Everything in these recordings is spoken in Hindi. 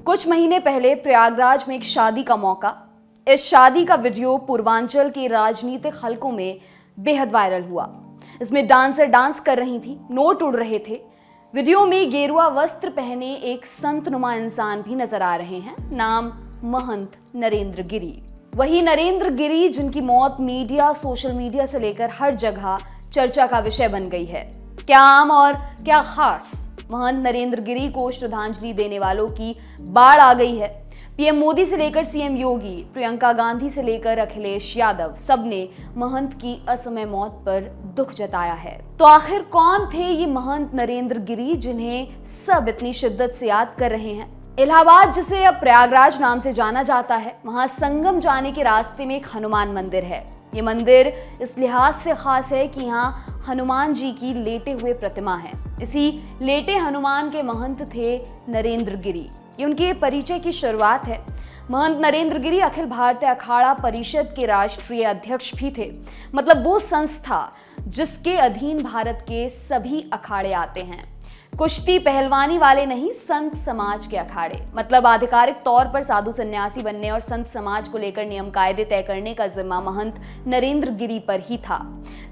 कुछ महीने पहले प्रयागराज में एक शादी का मौका। इस शादी का वीडियो पूर्वांचल के राजनीतिक हलकों में बेहद वायरल हुआ। इसमें डांसर डांस कर रही थी, नोट उड़ रहे थे। वीडियो में गेरुआ वस्त्र पहने एक संत नुमा इंसान भी नजर आ रहे हैं। नाम महंत नरेंद्र गिरी। वही नरेंद्र गिरी जिनकी मौत मीडिया, सोशल मीडिया से लेकर हर जगह चर्चा का विषय बन गई है। क्या आम और क्या खास, महंत नरेंद्र गिरी को श्रद्धांजलि देने वालों की बाढ़ आ गई है। पीएम मोदी से लेकर सीएम योगी, प्रियंका गांधी से लेकर अखिलेश यादव, सबने महंत की असमय मौत पर दुख जताया है। तो आखिर कौन थे ये महंत नरेंद्र गिरी जिन्हें सब इतनी शिद्दत से याद कर रहे हैं? इलाहाबाद, जिसे अब प्रयागराज नाम से जाना जाता है, वहां संगम जाने के रास्ते में एक हनुमान मंदिर है। ये मंदिर इस लिहाज से खास है कि यहाँ हनुमान जी की लेटे हुए प्रतिमा है। इसी लेटे हनुमान के महंत थे नरेंद्र गिरी। ये उनके परिचय की शुरुआत है। महंत नरेंद्र गिरी अखिल भारतीय अखाड़ा परिषद के राष्ट्रीय अध्यक्ष भी थे। मतलब वो संस्था जिसके अधीन भारत के सभी अखाड़े आते हैं। कुश्ती पहलवानी वाले नहीं, संत समाज के अखाड़े। मतलब आधिकारिक तौर पर साधु सन्यासी बनने और संत समाज को लेकर नियम कायदे तय करने का जिम्मा महंत नरेंद्र गिरी पर ही था।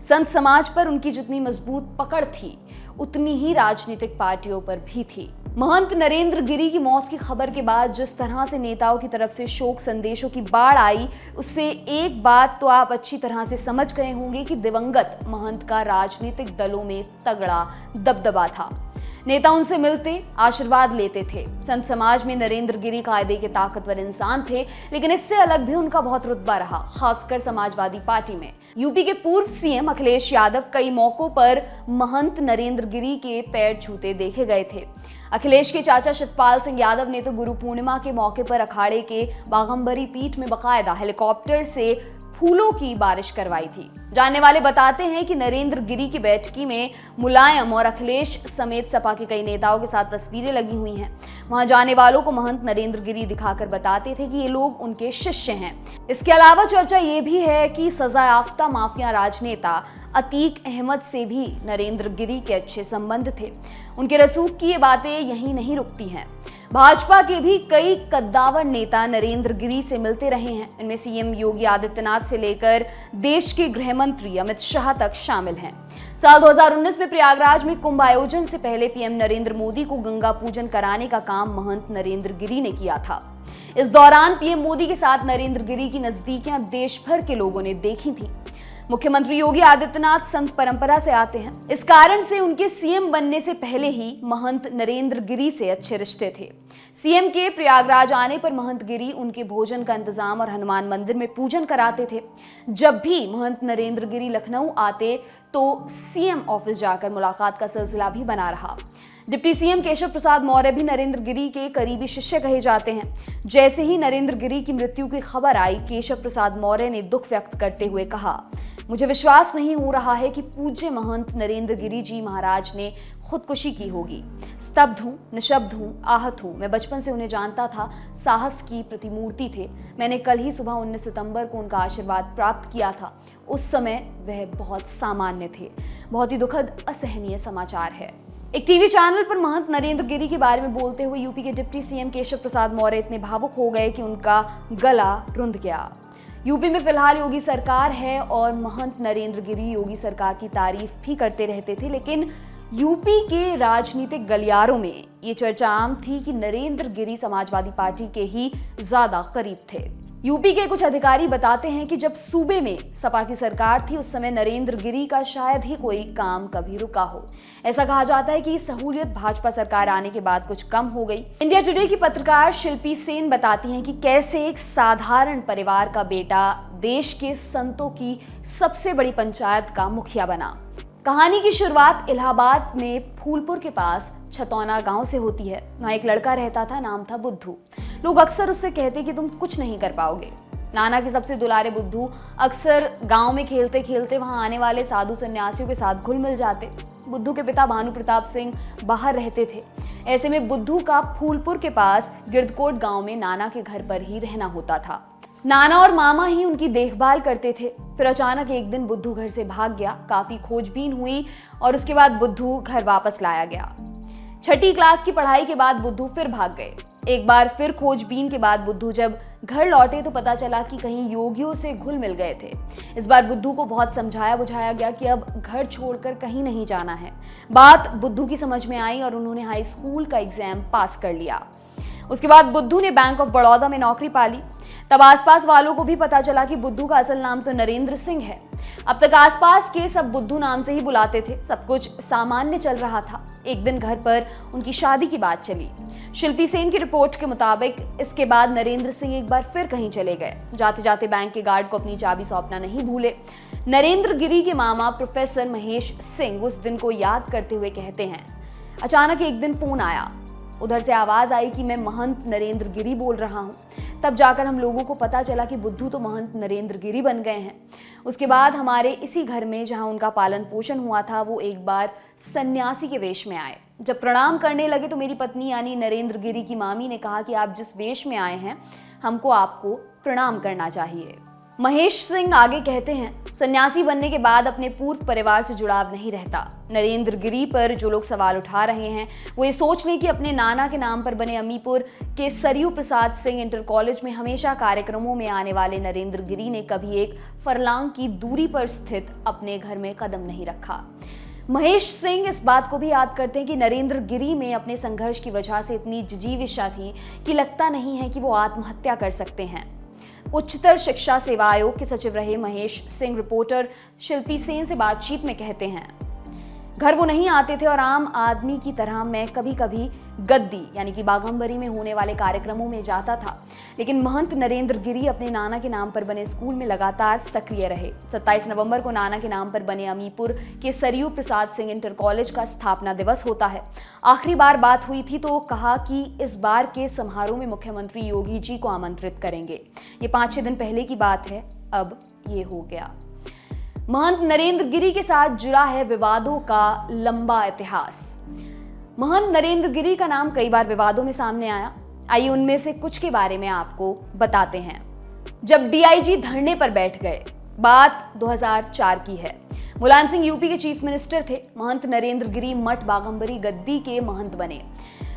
संत समाज पर उनकी जितनी मजबूत पकड़ थी, उतनी ही राजनीतिक पार्टियों पर भी थी। महंत नरेंद्र गिरी की मौत की खबर के बाद जिस तरह से नेताओं की तरफ से शोक संदेशों की बाढ़ आई, उससे एक बात तो आप अच्छी तरह से समझ गए होंगे कि दिवंगत महंत का राजनीतिक दलों में तगड़ा दबदबा था। नेता उनसे मिलते, आशीर्वाद लेते थे। संत समाज में नरेंद्र गिरी कायदे के ताकतवर इंसान थे, लेकिन इससे अलग भी उनका बहुत रुतबा रहा, खासकर समाजवादी पार्टी में। यूपी के पूर्व सीएम अखिलेश यादव कई मौकों पर महंत नरेंद्र गिरी के पैर छूते देखे गए थे। अखिलेश के चाचा शिवपाल सिंह यादव ने तो गुरु पूर्णिमा के मौके पर अखाड़े के बाघंबरी पीठ में बकायदा हेलीकॉप्टर से फूलों की बारिश करवाई थी। जानने वाले बताते हैं कि नरेंद्र गिरी की बैठकी में मुलायम और अखिलेश समेत सपा के कई नेताओं के साथ तस्वीरें लगी हुई हैं। वहां जाने वालों को महंत नरेंद्र गिरी दिखाकर बताते थे कि ये लोग उनके शिष्य हैं। इसके अलावा चर्चा ये भी है कि सजायाफ्ता माफिया राजनेता अतीक अहमद से भी नरेंद्र गिरी के अच्छे संबंध थे। उनके रसूख की ये बातें यहीं नहीं रुकती हैं। भाजपा के भी कई कद्दावर नेता नरेंद्र गिरी से मिलते रहे हैं। इनमें सीएम योगी आदित्यनाथ से लेकर देश के गृह मंत्री अमित शाह तक शामिल हैं। साल 2019 में प्रयागराज में कुंभ आयोजन से पहले पीएम नरेंद्र मोदी को गंगा पूजन कराने का काम महंत नरेंद्र गिरी ने किया था। इस दौरान पीएम मोदी के साथ नरेंद्र गिरी की नजदीकियां देश भर के लोगों ने देखी थी। मुख्यमंत्री योगी आदित्यनाथ संत परंपरा से आते हैं। इस कारण से उनके सीएम बनने से पहले ही महंत नरेंद्र गिरी से अच्छे रिश्ते थे। सीएम के प्रयागराज आने पर महंत गिरी उनके भोजन का इंतजाम और हनुमान मंदिर में पूजन कराते थे। जब भी महंत नरेंद्र गिरी लखनऊ आते तो सीएम ऑफिस जाकर मुलाकात का सिलसिला भी बना रहा। डिप्टी सीएम केशव प्रसाद मौर्य भी नरेंद्र गिरी के करीबी शिष्य कहे जाते हैं। जैसे ही नरेंद्र गिरी की मृत्यु की खबर आई, केशव प्रसाद मौर्य ने दुख व्यक्त करते हुए कहा, मुझे विश्वास नहीं हो रहा है कि पूज्य महंत नरेंद्र गिरी जी महाराज ने खुदकुशी की होगी। स्तब्ध हूँ, निशब्द हूँ, आहत हूँ। मैं बचपन से उन्हें जानता था, साहस की प्रतिमूर्ति थे। मैंने कल ही सुबह 19 सितंबर को उनका आशीर्वाद प्राप्त किया था। उस समय वह बहुत सामान्य थे। बहुत ही दुखद, असहनीय समाचार है। एक टीवी चैनल पर महंत नरेंद्र गिरी के बारे में बोलते हुए यूपी के डिप्टी सीएम केशव प्रसाद मौर्य इतने भावुक हो गए कि उनका गला रुंध गया। यूपी में फिलहाल योगी सरकार है और महंत नरेंद्र गिरी योगी सरकार की तारीफ भी करते रहते थे, लेकिन यूपी के राजनीतिक गलियारों में ये चर्चा आम थी कि नरेंद्र गिरी समाजवादी पार्टी के ही ज्यादा करीब थे। यूपी के कुछ अधिकारी बताते हैं कि जब सूबे में सपा की सरकार थी, उस समय नरेंद्र गिरी का शायद ही कोई काम कभी रुका हो। ऐसा कहा जाता है कि ये सहूलियत भाजपा सरकार आने के बाद कुछ कम हो गई। इंडिया टुडे की पत्रकार शिल्पी सेन बताती हैं कि कैसे एक साधारण परिवार का बेटा देश के संतों की सबसे बड़ी पंचायत का मुखिया बना। कहानी की शुरुआत इलाहाबाद में फूलपुर के पास छतौना गांव से होती है। वहां एक लड़का रहता था, नाम था बुद्धू। लोग अक्सर उससे कहते कि तुम कुछ नहीं कर पाओगे। नाना के सबसे दुलारे बुद्धू अक्सर गांव में खेलते खेलते वहां आने वाले साधु सन्यासियों के साथ घुल मिल जाते। बुद्धू के पिता भानु प्रताप सिंह बाहर रहते थे। ऐसे में बुद्धू का फूलपुर के पास गिरदकोट गांव में नाना के घर पर ही रहना होता था। नाना और मामा ही उनकी देखभाल करते थे। फिर अचानक एक दिन बुद्धू घर से भाग गया। काफी खोजबीन हुई और उसके बाद बुद्धू घर वापस लाया गया। छठी क्लास की पढ़ाई के बाद बुद्धू फिर भाग गए। एक बार फिर खोजबीन के बाद बुद्धू जब घर लौटे तो पता चला कि कहीं योगियों से घुल मिल गए थे। इस बार बुद्धू को बहुत समझाया बुझाया गया कि अब घर छोड़कर कहीं नहीं जाना है। बात बुद्धू की समझ में आई और उन्होंने हाई स्कूल का एग्जाम पास कर लिया। उसके बाद बुद्धू ने बैंक ऑफ बड़ौदा में नौकरी पा ली। तब आसपास वालों को भी पता चला कि बुद्धू का असल नाम तो नरेंद्र सिंह है। अब तक आसपास के सब बुद्धू नाम से ही बुलाते थे। सब कुछ सामान्य चल रहा था। एक दिन घर पर उनकी शादी की बात चली। शिल्पी सेन की रिपोर्ट के मुताबिक इसके बाद नरेंद्र सिंह एक बार फिर कहीं चले गए। जाते जाते बैंक के गार्ड को अपनी चाबी सौंपना नहीं भूले। नरेंद्र गिरी के मामा प्रोफेसर महेश सिंह उस दिन को याद करते हुए कहते हैं, अचानक एक दिन फोन आया। उधर से आवाज आई कि मैं महंत नरेंद्र गिरी बोल रहा हूँ। तब जाकर हम लोगों को पता चला कि बुद्धू तो महंत नरेंद्र गिरी बन गए हैं। उसके बाद हमारे इसी घर में जहाँ उनका पालन पोषण हुआ था, वो एक बार सन्यासी के वेश में आए। जब प्रणाम करने लगे तो मेरी पत्नी यानी नरेंद्र गिरी की मामी ने कहा कि आप जिस वेश में आए हैं, हमको आपको प्रणाम करना चाहिए। महेश सिंह आगे कहते हैं, सन्यासी बनने के बाद अपने पूर्व परिवार से जुड़ाव नहीं रहता। नरेंद्र गिरी पर जो लोग सवाल उठा रहे हैं वो ये सोच लें कि अपने नाना के नाम पर बने अमीपुर के सरयू प्रसाद सिंह इंटर कॉलेज में हमेशा कार्यक्रमों में आने वाले नरेंद्र गिरी ने कभी एक फरलांग की दूरी पर स्थित अपने घर में कदम नहीं रखा। महेश सिंह इस बात को भी याद करते हैं कि नरेंद्र गिरी में अपने संघर्ष की वजह से इतनी जिजीविषा थी कि लगता नहीं है कि वो आत्महत्या कर सकते हैं। उच्चतर शिक्षा सेवा आयोग के सचिव रहे महेश सिंह रिपोर्टर शिल्पी सेन से बातचीत में कहते हैं, घर वो नहीं आते थे और आम आदमी की तरह मैं कभी कभी गद्दी यानी कि बाघंबरी में होने वाले कार्यक्रमों में जाता था, लेकिन महंत नरेंद्र गिरी अपने नाना के नाम पर बने स्कूल में लगातार सक्रिय रहे। 27 नवंबर को नाना के नाम पर बने अमीपुर के सरयू प्रसाद सिंह इंटर कॉलेज का स्थापना दिवस होता है। आखिरी बार बात हुई थी तो कहा कि इस बार के समारोह में मुख्यमंत्री योगी जी को आमंत्रित करेंगे। ये 5-6 दिन पहले की बात है, अब ये हो गया। महंत नरेंद्र गिरी के साथ जुड़ा है विवादों का लंबा इतिहास। महंत नरेंद्र गिरी का नाम कई बार विवादों में सामने आया। आइए उनमें से कुछ के बारे में आपको बताते हैं। जब डीआईजी धरने पर बैठ गए, बात 2004 की है। मुलायम सिंह यूपी के चीफ मिनिस्टर थे। महंत नरेंद्र गिरी मठ बाघंबरी गद्दी के महंत बने।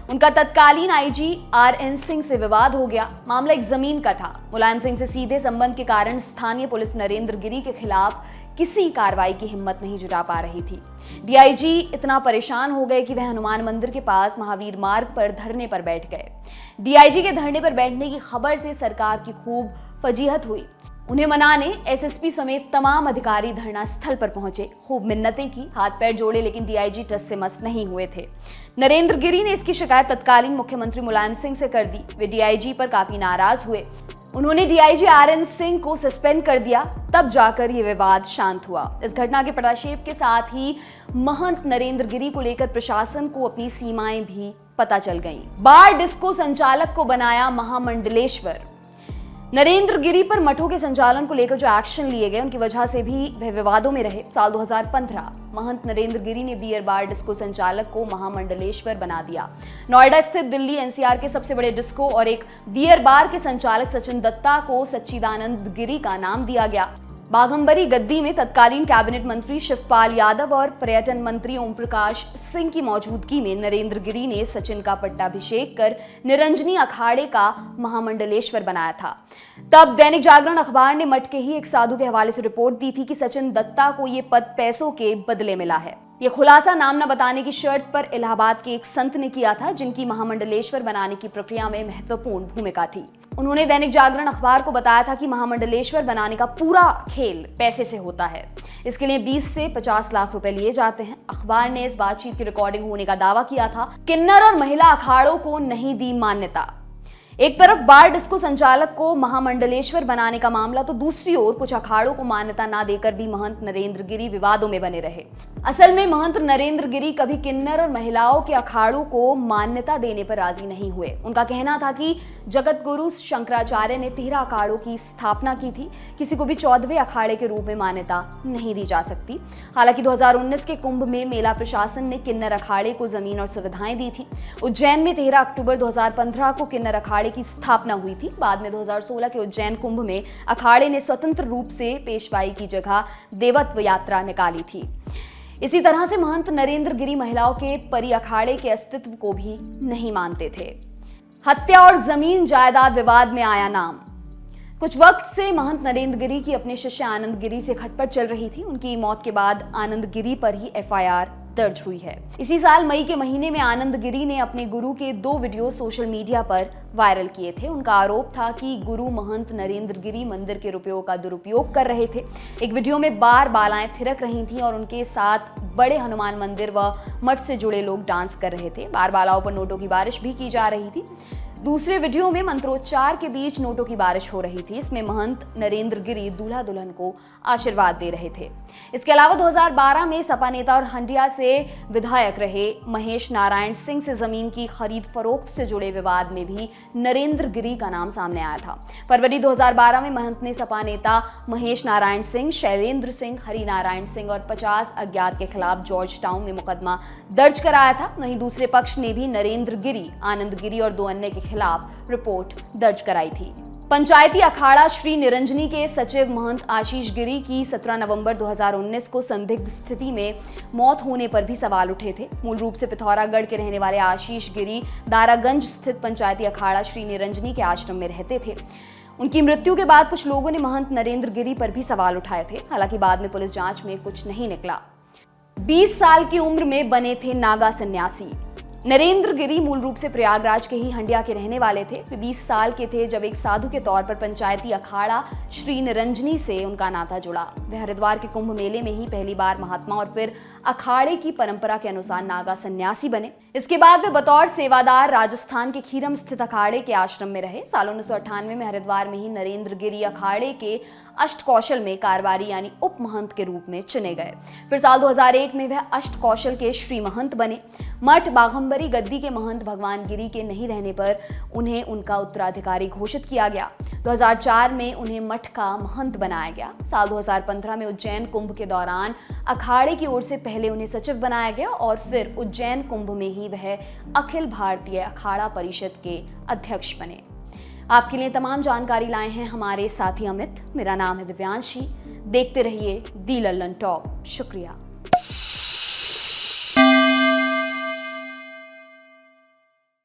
उनका तत्कालीन आईजी आरएन सिंह से विवाद हो गया। मामला एक जमीन का था। मुलायम सिंह से सीधे संबंध के कारण स्थानीय पुलिस नरेंद्र गिरी के खिलाफ किसी कार्रवाई की हिम्मत नहीं जुटा पा रही थी। डीआईजी इतना परेशान हो गए कि वह हनुमान मंदिर के पास महावीर मार्ग पर धरने पर बैठ गए। डीआईजी के धरने पर बैठने की खबर से सरकार की खूब फजीहत हुई। उन्हें मनाने एसएसपी समेत तमाम अधिकारी धरना स्थल पर पहुंचे, खूब मिन्नतें की, हाथ पैर जोड़े, लेकिन डीआईजी टस से मस नहीं हुए थे। नरेंद्र गिरी ने इसकी शिकायत तत्कालीन मुख्यमंत्री मुलायम सिंह से कर दी। वे डीआईजी पर काफी नाराज हुए। उन्होंने डीआईजी आरएन सिंह को सस्पेंड कर दिया। तब जाकर ये विवाद शांत हुआ। इस घटना के पटाक्षेप के साथ ही महंत नरेंद्र गिरी को लेकर प्रशासन को अपनी सीमाएं भी पता चल गईं। बार डिस्को संचालक को बनाया महामंडलेश्वर। नरेंद्र गिरी पर मठों के संचालन को लेकर जो एक्शन लिए गए, उनकी वजह से भी वह विवादों में रहे। साल 2015 महंत नरेंद्र गिरी ने बियर बार डिस्को संचालक को महामंडलेश्वर बना दिया। नोएडा स्थित दिल्ली एनसीआर के सबसे बड़े डिस्को और एक बियर बार के संचालक सचिन दत्ता को सच्चिदानंद गिरी का नाम दिया गया। बाघंबरी गद्दी में तत्कालीन कैबिनेट मंत्री शिवपाल यादव और पर्यटन मंत्री ओम प्रकाश सिंह की मौजूदगी में नरेंद्र गिरी ने सचिन का पट्टाभिषेक कर निरंजनी अखाड़े का महामंडलेश्वर बनाया था। तब दैनिक जागरण अखबार ने मठ के ही एक साधु के हवाले से रिपोर्ट दी थी कि सचिन दत्ता को ये पद पैसों के बदले मिला है। ये खुलासा नाम न बताने की शर्त पर इलाहाबाद के एक संत ने किया था, जिनकी महामंडलेश्वर बनाने की प्रक्रिया में महत्वपूर्ण भूमिका थी। उन्होंने दैनिक जागरण अखबार को बताया था कि महामंडलेश्वर बनाने का पूरा खेल पैसे से होता है। इसके लिए 20 से 50 लाख रुपए लिए जाते हैं। अखबार ने इस बातचीत की रिकॉर्डिंग होने का दावा किया था। किन्नर और महिला अखाड़ों को नहीं दी मान्यता। एक तरफ बार डिस्को संचालक को महामंडलेश्वर बनाने का मामला, तो दूसरी ओर कुछ अखाड़ों को मान्यता ना देकर भी महंत नरेंद्र गिरी विवादों में बने रहे। असल में महंत नरेंद्र गिरी कभी किन्नर और महिलाओं के अखाड़ों को मान्यता देने पर राजी नहीं हुए। उनका कहना था कि जगत गुरु शंकराचार्य ने 13 अखाड़ों की स्थापना की थी, किसी को भी 14वें अखाड़े के रूप में मान्यता नहीं दी जा सकती। हालांकि 2019 के कुंभ में मेला प्रशासन ने किन्नर अखाड़े को जमीन और सुविधाएं दी थी। उज्जैन में 13 अक्टूबर 2015 को किन्नर अखाड़े की स्थापना हुई थी। बाद में 2016 के उज्जैन कुंभ में अखाड़े ने स्वतंत्र रूप से पेशवाई की जगह देवत्व यात्रा निकाली थी। इसी तरह से महंत नरेंद्र गिरी महिलाओं के परि अखाड़े के अस्तित्व को भी नहीं मानते थे। हत्या और जमीन जायदाद विवाद में आया नाम। कुछ वक्त से महंत नरेंद्र गिरी की अपने शिष्य आनंद गिरी से खटपट चल रही थी। उनकी मौत के बाद आनंद गिरी पर ही एफआईआर दर्ज हुई है। इसी साल मई के महीने में आनंद गिरी ने अपने गुरु के 2 वीडियो सोशल मीडिया पर वायरल किए थे। उनका आरोप था कि गुरु महंत नरेंद्र गिरी मंदिर के रुपयों का दुरुपयोग कर रहे थे। एक वीडियो में बार बालाएं थिरक रही थीं और उनके साथ बड़े हनुमान मंदिर व मठ से जुड़े लोग डांस कर रहे थे। बार बालाओं पर नोटों की बारिश भी की जा रही थी। दूसरे वीडियो में मंत्रोच्चार के बीच नोटों की बारिश हो रही थी। इसमें महंत नरेंद्र गिरी दूल्हा दुल्हन को आशीर्वाद दे रहे थे। इसके अलावा 2012 में सपा नेता और हंडिया से विधायक रहे महेश नारायण सिंह से जमीन की खरीद फरोख्त से जुड़े विवाद में भी नरेंद्र गिरी का नाम सामने आया था। फरवरी 2012 में महंत ने सपा नेता महेश नारायण सिंह, शैलेंद्र सिंह, हरि नारायण सिंह और 50 अज्ञात के खिलाफ जॉर्ज टाउन में मुकदमा दर्ज कराया था। वहीं दूसरे पक्ष ने भी नरेंद्र गिरी, आनंद गिरी और 2 अन्य के खिलाफ रिपोर्ट दर्ज कराई थी। पंचायती अखाड़ा श्री निरंजनी के सचिव महंत आशीष गिरी की 17 नवंबर 2019 को संदिग्ध स्थिति में मौत होने पर भी सवाल उठे थे। मूल रूप से पिथौरागढ़ के रहने वाले आशीष गिरी दारागंज स्थित पंचायती अखाड़ा श्री निरंजनी के आश्रम में रहते थे। उनकी मृत्यु के बाद कुछ लोगों ने महंत नरेंद्र गिरी पर भी सवाल उठाए थे। हालांकि बाद में पुलिस जांच में कुछ नहीं निकला। 20 साल की उम्र में बने थे नागा सन्यासी। नरेंद्र गिरी मूल रूप से प्रयागराज के ही हंडिया के रहने वाले थे। वे 20 साल के थे जब एक साधु के तौर पर पंचायती अखाड़ा श्री निरंजनी से उनका नाता जुड़ा। वे हरिद्वार के कुंभ मेले में ही पहली बार महात्मा और फिर अखाड़े की परंपरा के अनुसार नागा सन्यासी बने। इसके बाद वे बतौर सेवादार राजस्थान के खीरम स्थित अखाड़े के आश्रम में रहे। साल 1998 में हरिद्वार में ही नरेंद्र गिरी अखाड़े के अष्ट कौशल में कारवारी यानी उप महंत के रूप में चुने गए। फिर साल 2001 में वह अष्ट कौशल के श्री महंत बने। मठ बाघंबरी गद्दी के महंत भगवान गिरी के नहीं रहने पर उन्हें उनका उत्तराधिकारी घोषित किया गया। 2004 में उन्हें मठ का महंत बनाया गया। साल 2015 में उज्जैन कुंभ के दौरान अखाड़े की ओर से पहले उन्हें सचिव बनाया गया और फिर उज्जैन कुंभ में ही वह अखिल भारतीय अखाड़ा परिषद के अध्यक्ष बने। आपके लिए तमाम जानकारी लाए हैं हमारे साथी अमित। मेरा नाम है दिव्यांशी। देखते रहिए दी लल्लन टॉप। शुक्रिया।